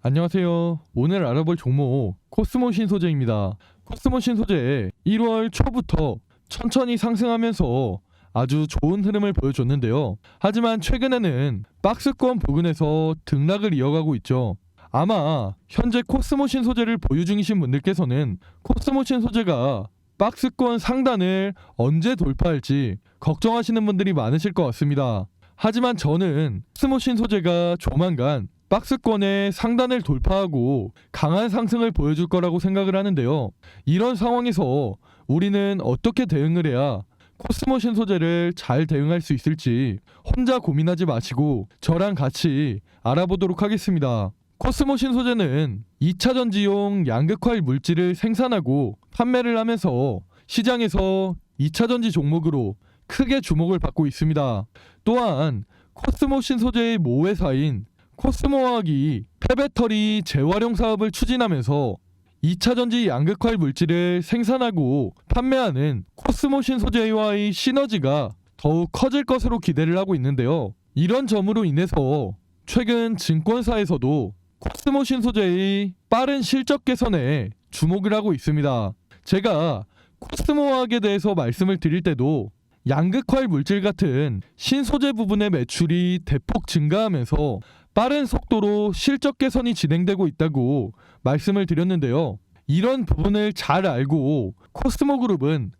안녕하세요. 오늘 알아볼 종목 코스모 신소재입니다. 코스모 신소재 1월 초부터 천천히 상승하면서 아주 좋은 흐름을 보여줬는데요. 하지만 최근에는 박스권 부근에서 등락을 이어가고 있죠. 아마 현재 코스모 신소재를 보유 중이신 분들께서는 코스모 신소재가 박스권 상단을 언제 돌파할지 걱정하시는 분들이 많으실 것 같습니다. 하지만 저는 코스모 신소재가 조만간 박스권의 상단을 돌파하고 강한 상승을 보여줄 거라고 생각을 하는데요. 이런 상황에서 우리는 어떻게 대응을 해야 코스모 신소재를 잘 대응할 수 있을지 혼자 고민하지 마시고 저랑 같이 알아보도록 하겠습니다. 코스모 신소재는 2차전지용 양극화일 물질을 생산하고 판매를 하면서 시장에서 2차전지 종목으로 크게 주목을 받고 있습니다. 또한 코스모 신소재의 모회사인 코스모화학이 폐배터리 재활용 사업을 추진하면서 2차전지 양극화일 물질을 생산하고 판매하는 코스모 신소재와의 시너지가 더욱 커질 것으로 기대를 하고 있는데요. 이런 점으로 인해서 최근 증권사에서도 코스모 신소재의 빠른 실적 개선에 주목을 하고 있습니다. 제가 코스모화학에 대해서 말씀을 드릴 때도 양극화일 물질 같은 신소재 부분의 매출이 대폭 증가하면서 빠른 속도로 실적 개선이 진행되고 있다고 말씀을 드렸는데요. 이런 부분을 잘 알고 코스모그룹은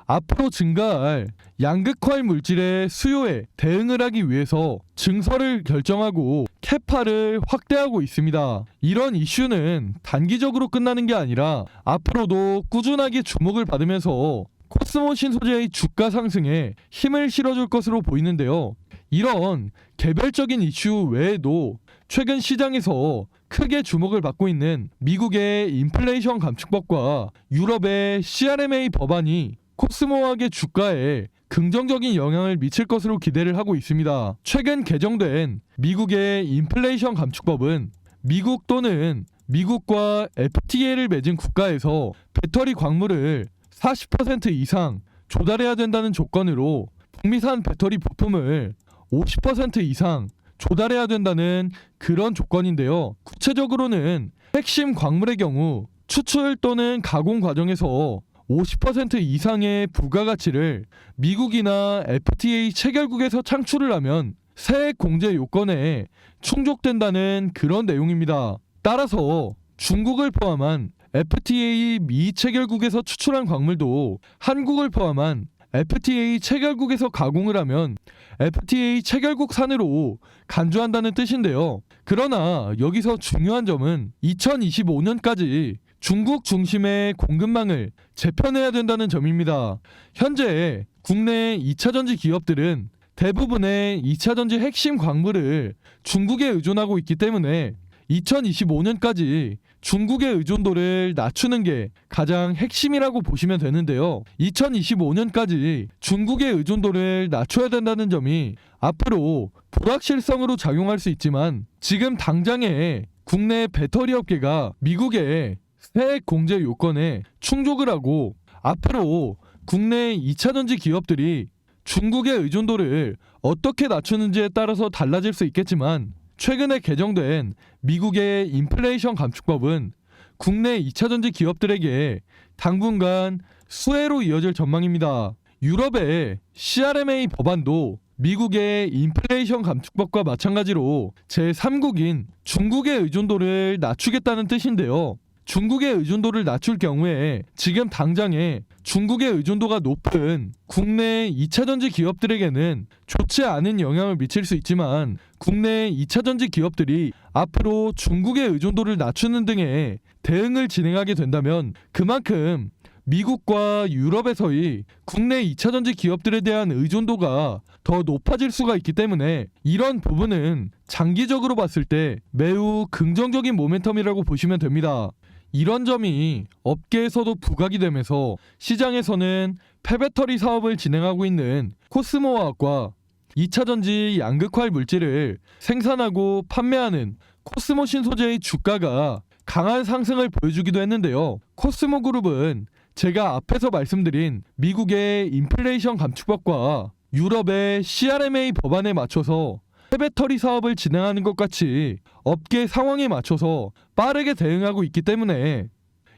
앞으로 증가할 양극화일 물질의 수요에 대응을 하기 위해서 증설을 결정하고 캐파를 확대하고 있습니다. 이런 이슈는 단기적으로 끝나는 게 아니라 앞으로도 꾸준하게 주목을 받으면서 코스모 신소재의 주가 상승에 힘을 실어줄 것으로 보이는데요. 이런 개별적인 이슈 외에도 최근 시장에서 크게 주목을 받고 있는 미국의 인플레이션 감축법과 유럽의 CRMA 법안이 코스모화학의 주가에 긍정적인 영향을 미칠 것으로 기대를 하고 있습니다. 최근 개정된 미국의 인플레이션 감축법은 미국 또는 미국과 FTA를 맺은 국가에서 배터리 광물을 40% 이상 조달해야 된다는 조건으로 북미산 배터리 부품을 50% 이상 조달해야 된다는 그런 조건인데요. 구체적으로는 핵심 광물의 경우 추출 또는 가공 과정에서 50% 이상의 부가가치를 미국이나 FTA 체결국에서 창출을 하면 세액 공제 요건에 충족된다는 그런 내용입니다. 따라서 중국을 포함한 FTA 미체결국에서 추출한 광물도 한국을 포함한 FTA 체결국에서 가공을 하면 FTA 체결국 산으로 간주한다는 뜻인데요. 그러나 여기서 중요한 점은 2025년까지 중국 중심의 공급망을 재편해야 된다는 점입니다. 현재 국내 2차전지 기업들은 대부분의 2차전지 핵심 광물을 중국에 의존하고 있기 때문에 2025년까지 중국의 의존도를 낮추는 게 가장 핵심이라고 보시면 되는데요. 2025년까지 중국의 의존도를 낮춰야 된다는 점이 앞으로 불확실성으로 작용할 수 있지만 지금 당장에 국내 배터리 업계가 미국의 세액 공제 요건에 충족을 하고 앞으로 국내 2차전지 기업들이 중국의 의존도를 어떻게 낮추는지에 따라서 달라질 수 있겠지만 최근에 개정된 미국의 인플레이션 감축법은 국내 2차전지 기업들에게 당분간 수혜로 이어질 전망입니다. 유럽의 CRMA 법안도 미국의 인플레이션 감축법과 마찬가지로 제3국인 중국의 의존도를 낮추겠다는 뜻인데요. 중국의 의존도를 낮출 경우에 지금 당장에 중국의 의존도가 높은 국내 2차전지 기업들에게는 좋지 않은 영향을 미칠 수 있지만 국내 2차전지 기업들이 앞으로 중국의 의존도를 낮추는 등의 대응을 진행하게 된다면 그만큼 미국과 유럽에서의 국내 2차전지 기업들에 대한 의존도가 더 높아질 수가 있기 때문에 이런 부분은 장기적으로 봤을 때 매우 긍정적인 모멘텀이라고 보시면 됩니다. 이런 점이 업계에서도 부각이 되면서 시장에서는 폐배터리 사업을 진행하고 있는 코스모화학과 2차전지 양극화일 물질을 생산하고 판매하는 코스모 신소재의 주가가 강한 상승을 보여주기도 했는데요. 코스모 그룹은 제가 앞에서 말씀드린 미국의 인플레이션 감축법과 유럽의 CRMA 법안에 맞춰서 폐배터리 사업을 진행하는 것 같이 업계 상황에 맞춰서 빠르게 대응하고 있기 때문에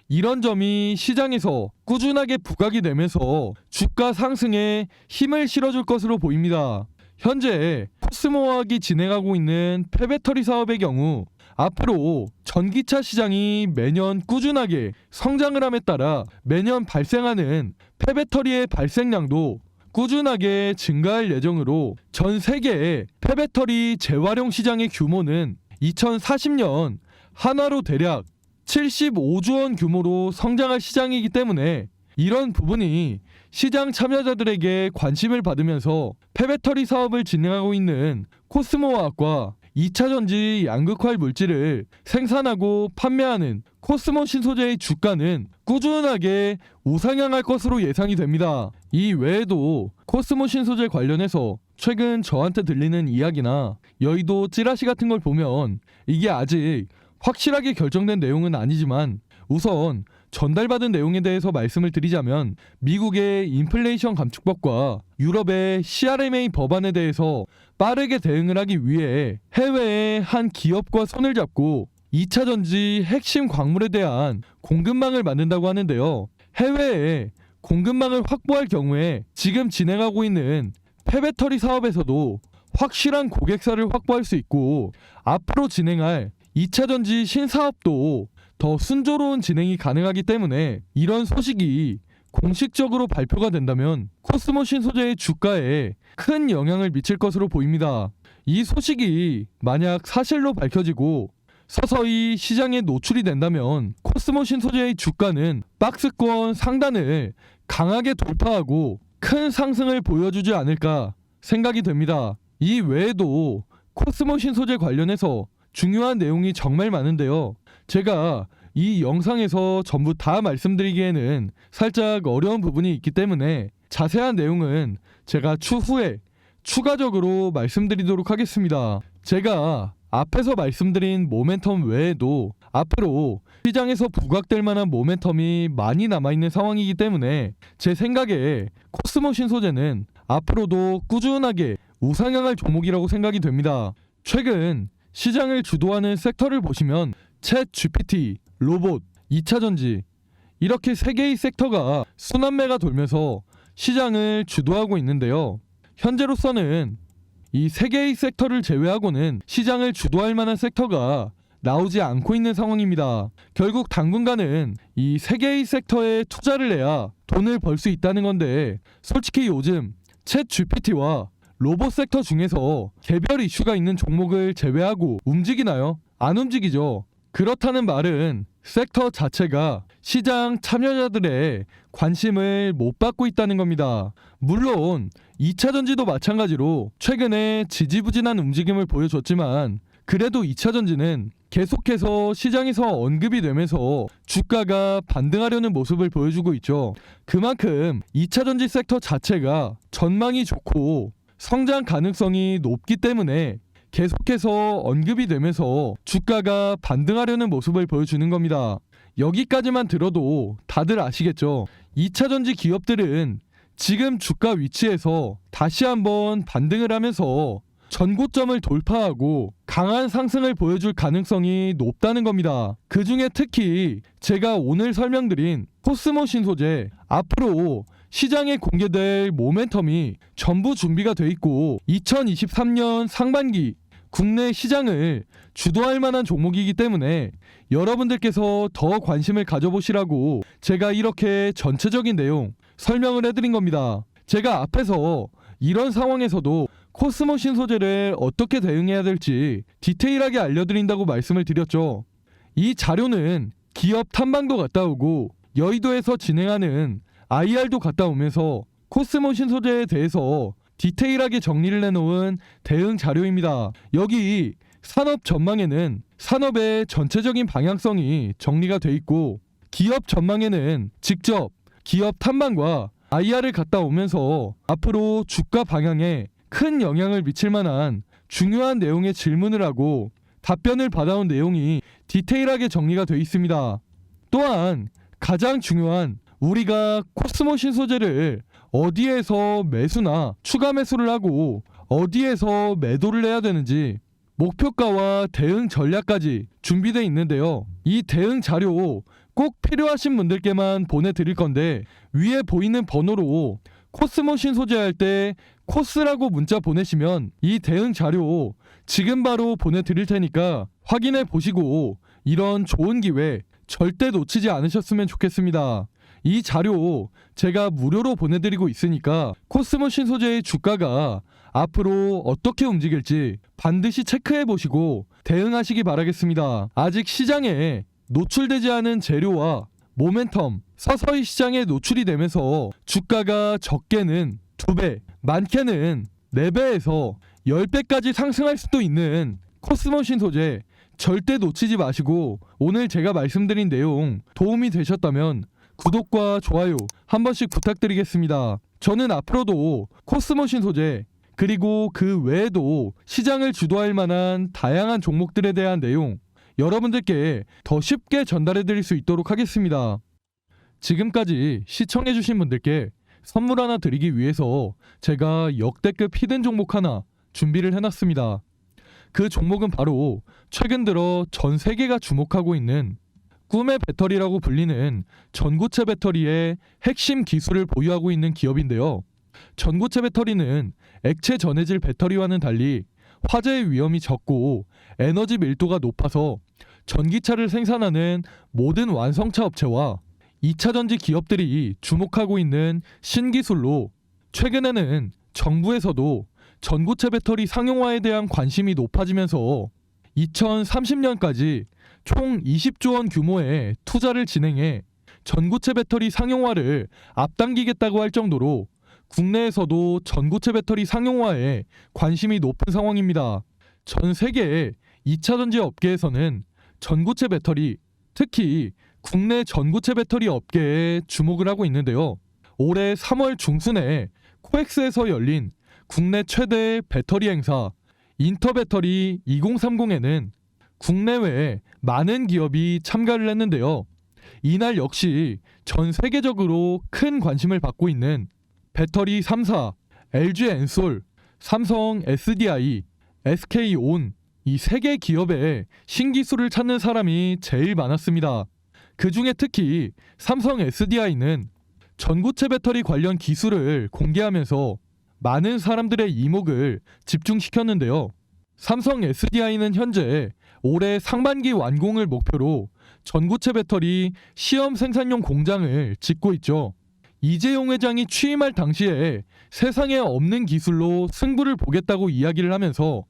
이런 점이 시장에서 꾸준하게 부각이 되면서 주가 상승에 힘을 실어줄 것으로 보입니다. 현재 코스모화학이 진행하고 있는 폐배터리 사업의 경우 앞으로 전기차 시장이 매년 꾸준하게 성장을 함에 따라 매년 발생하는 폐배터리의 발생량도 꾸준하게 증가할 예정으로 전 세계의 폐배터리 재활용 시장의 규모는 2040년 한화로 대략 75조 원 규모로 성장할 시장이기 때문에 이런 부분이 시장 참여자들에게 관심을 받으면서 폐배터리 사업을 진행하고 있는 코스모화학과 2차전지 양극화 물질을 생산하고 판매하는 코스모 신소재의 주가는 꾸준하게 우상향할 것으로 예상이 됩니다. 이 외에도 코스모 신소재 관련해서 최근 저한테 들리는 이야기나 여의도 찌라시 같은 걸 보면 이게 아직 확실하게 결정된 내용은 아니지만 우선 전달받은 내용에 대해서 말씀을 드리자면 미국의 인플레이션 감축법과 유럽의 CRMA 법안에 대해서 빠르게 대응을 하기 위해 해외의 한 기업과 손을 잡고 2차전지 핵심 광물에 대한 공급망을 만든다고 하는데요. 해외에 공급망을 확보할 경우에 지금 진행하고 있는 폐배터리 사업에서도 확실한 고객사를 확보할 수 있고 앞으로 진행할 2차전지 신사업도 더 순조로운 진행이 가능하기 때문에 이런 소식이 공식적으로 발표가 된다면 코스모 신소재의 주가에 큰 영향을 미칠 것으로 보입니다. 이 소식이 만약 사실로 밝혀지고 서서히 시장에 노출이 된다면 코스모 신소재의 주가는 박스권 상단을 강하게 돌파하고 큰 상승을 보여주지 않을까 생각이 됩니다. 이 외에도 코스모 신소재 관련해서 중요한 내용이 정말 많은데요. 제가 이 영상에서 전부 다 말씀드리기에는 살짝 어려운 부분이 있기 때문에 자세한 내용은 제가 추후에 추가적으로 말씀드리도록 하겠습니다. 제가 앞에서 말씀드린 모멘텀 외에도 앞으로 시장에서 부각될 만한 모멘텀이 많이 남아있는 상황이기 때문에 제 생각에 코스모 신소재는 앞으로도 꾸준하게 우상향할 종목이라고 생각이 됩니다. 최근 시장을 주도하는 섹터를 보시면 챗 GPT, 로봇, 2차전지 이렇게 세 개의 섹터가 순환매가 돌면서 시장을 주도하고 있는데요. 현재로서는 이 세 개의 섹터를 제외하고는 시장을 주도할 만한 섹터가 나오지 않고 있는 상황입니다. 결국 당분간은 이 세 개의 섹터에 투자를 해야 돈을 벌 수 있다는 건데 솔직히 요즘 챗 GPT와 로봇 섹터 중에서 개별 이슈가 있는 종목을 제외하고 움직이나요? 안 움직이죠. 그렇다는 말은 섹터 자체가 시장 참여자들의 관심을 못 받고 있다는 겁니다. 물론 2차전지도 마찬가지로 최근에 지지부진한 움직임을 보여줬지만 그래도 2차전지는 계속해서 시장에서 언급이 되면서 주가가 반등하려는 모습을 보여주고 있죠. 그만큼 2차전지 섹터 자체가 전망이 좋고 성장 가능성이 높기 때문에 계속해서 언급이 되면서 주가가 반등하려는 모습을 보여주는 겁니다. 여기까지만 들어도 다들 아시겠죠? 2차전지 기업들은 지금 주가 위치에서 다시 한번 반등을 하면서 전고점을 돌파하고 강한 상승을 보여줄 가능성이 높다는 겁니다. 그 중에 특히 제가 오늘 설명드린 코스모 신소재 앞으로 시장에 공개될 모멘텀이 전부 준비가 돼 있고 2023년 상반기 국내 시장을 주도할 만한 종목이기 때문에 여러분들께서 더 관심을 가져보시라고 제가 이렇게 전체적인 내용 설명을 해드린 겁니다. 제가 앞에서 이런 상황에서도 코스모 신소재를 어떻게 대응해야 될지 디테일하게 알려드린다고 말씀을 드렸죠. 이 자료는 기업 탐방도 갔다 오고 여의도에서 진행하는 IR도 갔다 오면서 코스모 신소재에 대해서 디테일하게 정리를 해놓은 대응 자료입니다. 여기 산업 전망에는 산업의 전체적인 방향성이 정리가 돼 있고 기업 전망에는 직접 기업 탐방과 IR을 갔다 오면서 앞으로 주가 방향에 큰 영향을 미칠 만한 중요한 내용의 질문을 하고 답변을 받아온 내용이 디테일하게 정리가 돼 있습니다. 또한 가장 중요한 우리가 코스모 신소재를 어디에서 매수나 추가 매수를 하고 어디에서 매도를 해야 되는지 목표가와 대응 전략까지 준비되어 있는데요. 이 대응 자료 꼭 필요하신 분들께만 보내드릴 건데 위에 보이는 번호로 코스모신 소재할 때 코스라고 문자 보내시면 이 대응 자료 지금 바로 보내드릴 테니까 확인해 보시고 이런 좋은 기회 절대 놓치지 않으셨으면 좋겠습니다. 이 자료 제가 무료로 보내드리고 있으니까 코스모신 소재의 주가가 앞으로 어떻게 움직일지 반드시 체크해 보시고 대응하시기 바라겠습니다. 아직 시장에 노출되지 않은 재료와 모멘텀 서서히 시장에 노출이 되면서 주가가 적게는 2배, 많게는 4배에서 10배까지 상승할 수도 있는 코스모신 소재 절대 놓치지 마시고 오늘 제가 말씀드린 내용 도움이 되셨다면 구독과 좋아요 한 번씩 부탁드리겠습니다. 저는 앞으로도 코스모신 소재 그리고 그 외에도 시장을 주도할 만한 다양한 종목들에 대한 내용 여러분들께 더 쉽게 전달해 드릴 수 있도록 하겠습니다. 지금까지 시청해 주신 분들께 선물 하나 드리기 위해서 제가 역대급 히든 종목 하나 준비를 해놨습니다. 그 종목은 바로 최근 들어 전 세계가 주목하고 있는 꿈의 배터리라고 불리는 전고체 배터리의 핵심 기술을 보유하고 있는 기업인데요. 전고체 배터리는 액체 전해질 배터리와는 달리 화재의 위험이 적고 에너지 밀도가 높아서 전기차를 생산하는 모든 완성차 업체와 2차전지 기업들이 주목하고 있는 신기술로 최근에는 정부에서도 전고체 배터리 상용화에 대한 관심이 높아지면서 2030년까지 총 20조 원 규모의 투자를 진행해 전고체 배터리 상용화를 앞당기겠다고 할 정도로 국내에서도 전고체 배터리 상용화에 관심이 높은 상황입니다. 전 세계 2차전지 업계에서는 전고체 배터리, 특히 국내 전고체 배터리 업계에 주목을 하고 있는데요. 올해 3월 중순에 코엑스에서 열린 국내 최대 배터리 행사 인터배터리 2030에는 국내외 많은 기업이 참가를 했는데요. 이날 역시 전 세계적으로 큰 관심을 받고 있는 배터리 3사, LG 엔솔, 삼성 SDI, SK온 이 3개 기업의 신기술을 찾는 사람이 제일 많았습니다. 그 중에 특히 삼성 SDI는 전고체 배터리 관련 기술을 공개하면서 많은 사람들의 이목을 집중시켰는데요. 삼성 SDI는 현재 올해 상반기 완공을 목표로 전고체 배터리 시험 생산용 공장을 짓고 있죠. 이재용 회장이 취임할 당시에 세상에 없는 기술로 승부를 보겠다고 이야기를 하면서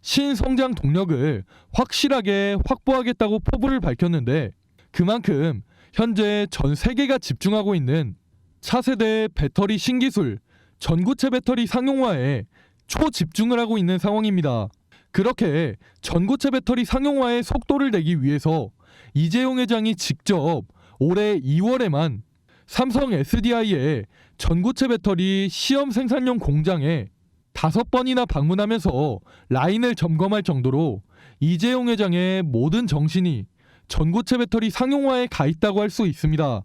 신성장 동력을 확실하게 확보하겠다고 포부를 밝혔는데 그만큼 현재 전 세계가 집중하고 있는 차세대 배터리 신기술 전고체 배터리 상용화에 초집중을 하고 있는 상황입니다. 그렇게 전고체 배터리 상용화의 속도를 내기 위해서 이재용 회장이 직접 올해 2월에만 삼성 SDI의 전고체 배터리 시험 생산용 공장에 5번이나 방문하면서 라인을 점검할 정도로 이재용 회장의 모든 정신이 전고체 배터리 상용화에 가 있다고 할 수 있습니다.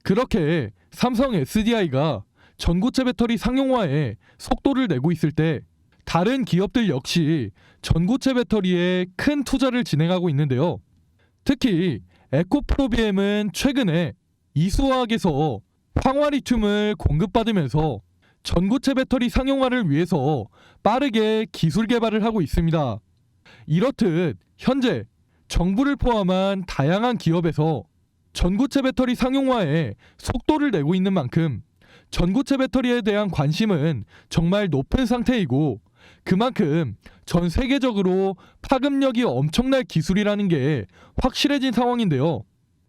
그렇게 삼성 SDI가 전고체 배터리 상용화에 속도를 내고 있을 때 다른 기업들 역시 전고체 배터리에 큰 투자를 진행하고 있는데요. 특히 에코프로비엠은 최근에 이수화학에서 황화리튬을 공급받으면서 전고체 배터리 상용화를 위해서 빠르게 기술 개발을 하고 있습니다. 이렇듯 현재 정부를 포함한 다양한 기업에서 전고체 배터리 상용화에 속도를 내고 있는 만큼 전고체 배터리에 대한 관심은 정말 높은 상태이고 그만큼 전 세계적으로 파급력이 엄청날 기술이라는 게 확실해진 상황인데요.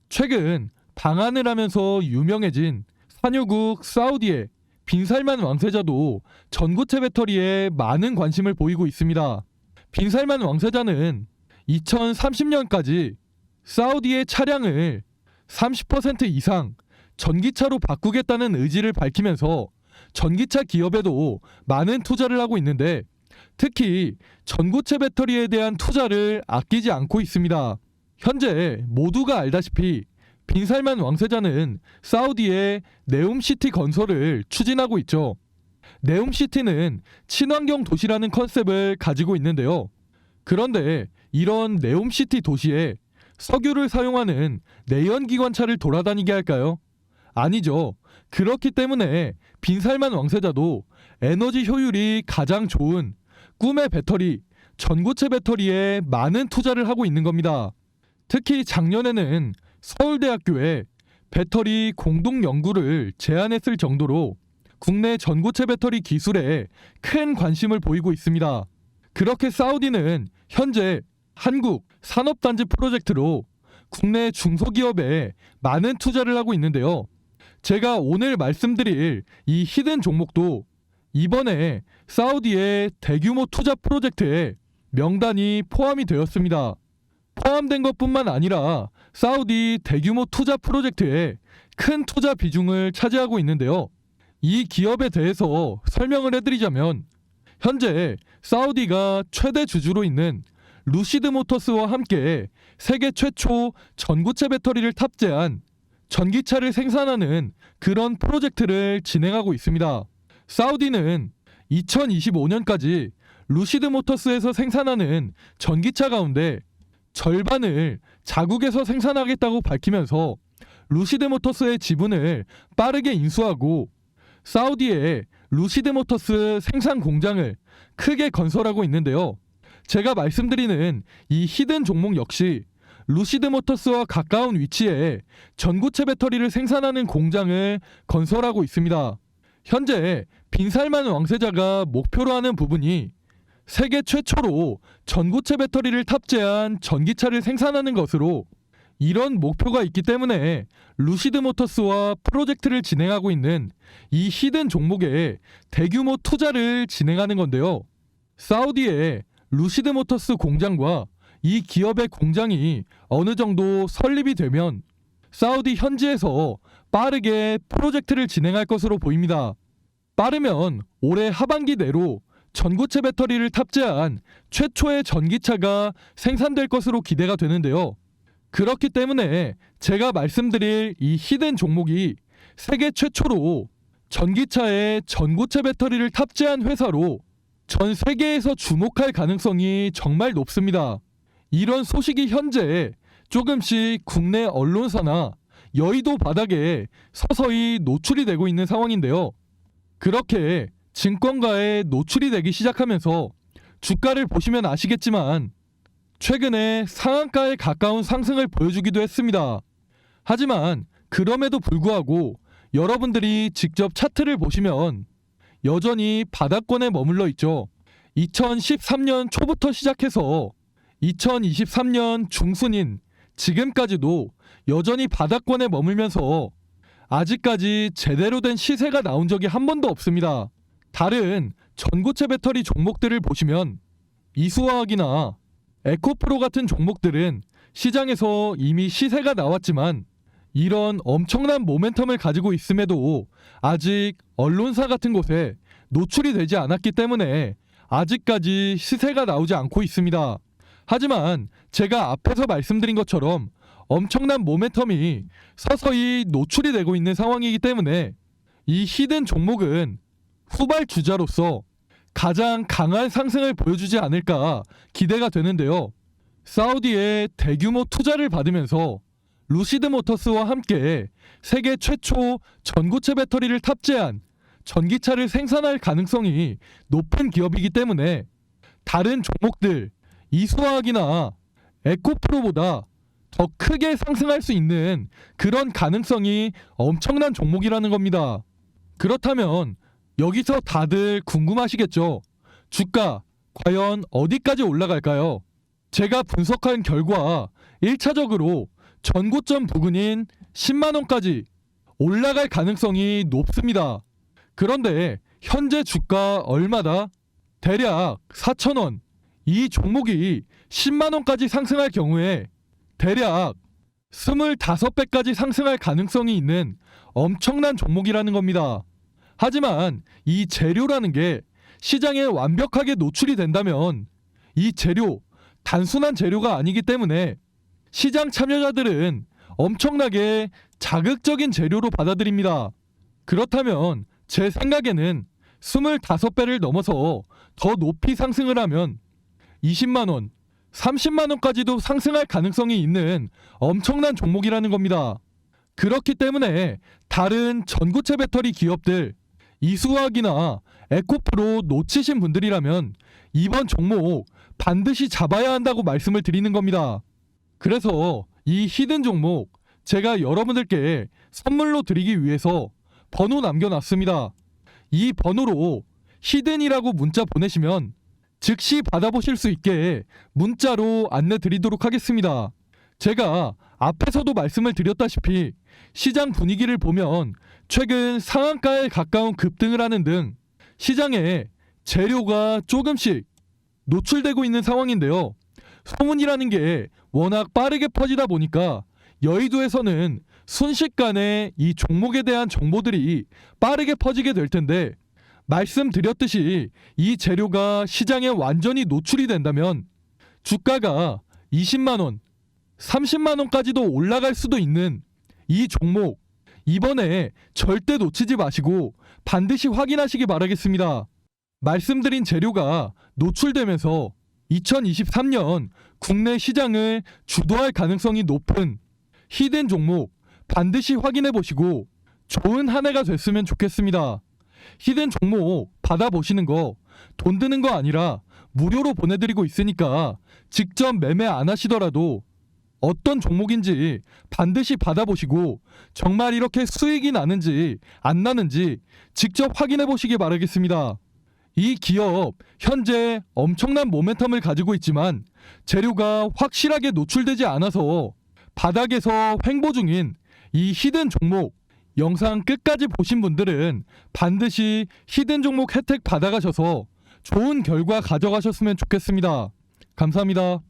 최근 방한을 하면서 유명해진 산유국 사우디의 빈살만 왕세자도 전고체 배터리에 많은 관심을 보이고 있습니다. 빈살만 왕세자는 2030년까지 사우디의 차량을 30% 이상 전기차로 바꾸겠다는 의지를 밝히면서 전기차 기업에도 많은 투자를 하고 있는데 특히 전고체 배터리에 대한 투자를 아끼지 않고 있습니다. 현재 모두가 알다시피 빈살만 왕세자는 사우디의 네움시티 건설을 추진하고 있죠. 네옴시티는 친환경 도시라는 컨셉을 가지고 있는데요. 그런데 이런 네옴시티 도시에 석유를 사용하는 내연기관차를 돌아다니게 할까요? 아니죠. 그렇기 때문에 빈살만 왕세자도 에너지 효율이 가장 좋은 꿈의 배터리, 전고체 배터리에 많은 투자를 하고 있는 겁니다. 특히 작년에는 서울대학교에 배터리 공동 연구를 제안했을 정도로 국내 전고체 배터리 기술에 큰 관심을 보이고 있습니다. 그렇게 사우디는 현재 한국 산업단지 프로젝트로 국내 중소기업에 많은 투자를 하고 있는데요. 제가 오늘 말씀드릴 이 히든 종목도 이번에 사우디의 대규모 투자 프로젝트에 명단이 포함이 되었습니다. 포함된 것뿐만 아니라 사우디 대규모 투자 프로젝트에 큰 투자 비중을 차지하고 있는데요. 이 기업에 대해서 설명을 해드리자면 현재 사우디가 최대 주주로 있는 루시드 모터스와 함께 세계 최초 전고체 배터리를 탑재한 전기차를 생산하는 그런 프로젝트를 진행하고 있습니다. 사우디는 2025년까지 루시드 모터스에서 생산하는 전기차 가운데 절반을 자국에서 생산하겠다고 밝히면서 루시드 모터스의 지분을 빠르게 인수하고 사우디에 루시드 모터스 생산 공장을 크게 건설하고 있는데요. 제가 말씀드리는 이 히든 종목 역시 루시드 모터스와 가까운 위치에 전고체 배터리를 생산하는 공장을 건설하고 있습니다. 현재 빈살만 왕세자가 목표로 하는 부분이 세계 최초로 전고체 배터리를 탑재한 전기차를 생산하는 것으로 이런 목표가 있기 때문에 루시드 모터스와 프로젝트를 진행하고 있는 이 히든 종목에 대규모 투자를 진행하는 건데요. 사우디의 루시드 모터스 공장과 이 기업의 공장이 어느 정도 설립이 되면 사우디 현지에서 빠르게 프로젝트를 진행할 것으로 보입니다. 빠르면 올해 하반기 내로 전고체 배터리를 탑재한 최초의 전기차가 생산될 것으로 기대가 되는데요. 그렇기 때문에 제가 말씀드릴 이 히든 종목이 세계 최초로 전기차에 전고체 배터리를 탑재한 회사로 전 세계에서 주목할 가능성이 정말 높습니다. 이런 소식이 현재 조금씩 국내 언론사나 여의도 바닥에 서서히 노출이 되고 있는 상황인데요. 그렇게 증권가에 노출이 되기 시작하면서 주가를 보시면 아시겠지만 최근에 상한가에 가까운 상승을 보여주기도 했습니다. 하지만 그럼에도 불구하고 여러분들이 직접 차트를 보시면 여전히 바닥권에 머물러 있죠. 2013년 초부터 시작해서 2023년 중순인 지금까지도 여전히 바닥권에 머물면서 아직까지 제대로 된 시세가 나온 적이 한 번도 없습니다. 다른 전고체 배터리 종목들을 보시면 이수화학이나 에코프로 같은 종목들은 시장에서 이미 시세가 나왔지만 이런 엄청난 모멘텀을 가지고 있음에도 아직 언론사 같은 곳에 노출이 되지 않았기 때문에 아직까지 시세가 나오지 않고 있습니다. 하지만 제가 앞에서 말씀드린 것처럼 엄청난 모멘텀이 서서히 노출이 되고 있는 상황이기 때문에 이 히든 종목은 후발주자로서 가장 강한 상승을 보여주지 않을까 기대가 되는데요. 사우디의 대규모 투자를 받으면서 루시드 모터스와 함께 세계 최초 전고체 배터리를 탑재한 전기차를 생산할 가능성이 높은 기업이기 때문에 다른 종목들 이수화학이나 에코프로보다 더 크게 상승할 수 있는 그런 가능성이 엄청난 종목이라는 겁니다. 그렇다면 여기서 다들 궁금하시겠죠? 주가 과연 어디까지 올라갈까요? 제가 분석한 결과 1차적으로 전고점 부근인 10만원까지 올라갈 가능성이 높습니다. 그런데 현재 주가 얼마다? 대략 4,000원. 이 종목이 10만원까지 상승할 경우에 대략 25배까지 상승할 가능성이 있는 엄청난 종목이라는 겁니다. 하지만 이 재료라는 게 시장에 완벽하게 노출이 된다면 이 재료, 단순한 재료가 아니기 때문에 시장 참여자들은 엄청나게 자극적인 재료로 받아들입니다. 그렇다면 제 생각에는 25배를 넘어서 더 높이 상승을 하면 20만원, 30만원까지도 상승할 가능성이 있는 엄청난 종목이라는 겁니다. 그렇기 때문에 다른 전고체 배터리 기업들, 이수화학이나 에코프로 놓치신 분들이라면 이번 종목 반드시 잡아야 한다고 말씀을 드리는 겁니다. 그래서 이 히든 종목 제가 여러분들께 선물로 드리기 위해서 번호 남겨놨습니다. 이 번호로 히든이라고 문자 보내시면 즉시 받아보실 수 있게 문자로 안내 드리도록 하겠습니다. 제가 앞에서도 말씀을 드렸다시피 시장 분위기를 보면 최근 상한가에 가까운 급등을 하는 등 시장에 재료가 조금씩 노출되고 있는 상황인데요. 소문이라는 게 워낙 빠르게 퍼지다 보니까 여의도에서는 순식간에 이 종목에 대한 정보들이 빠르게 퍼지게 될 텐데, 말씀드렸듯이 이 재료가 시장에 완전히 노출이 된다면 주가가 20만원, 30만원까지도 올라갈 수도 있는 이 종목, 이번에 절대 놓치지 마시고 반드시 확인하시기 바라겠습니다. 말씀드린 재료가 노출되면서 2023년 국내 시장을 주도할 가능성이 높은 히든 종목 반드시 확인해 보시고 좋은 한 해가 됐으면 좋겠습니다. 히든 종목 받아보시는 거 돈 드는 거 아니라 무료로 보내드리고 있으니까 직접 매매 안 하시더라도 어떤 종목인지 반드시 받아보시고 정말 이렇게 수익이 나는지 안 나는지 직접 확인해 보시기 바라겠습니다. 이 기업 현재 엄청난 모멘텀을 가지고 있지만 재료가 확실하게 노출되지 않아서 바닥에서 횡보 중인 이 히든 종목, 영상 끝까지 보신 분들은 반드시 히든 종목 혜택 받아가셔서 좋은 결과 가져가셨으면 좋겠습니다. 감사합니다.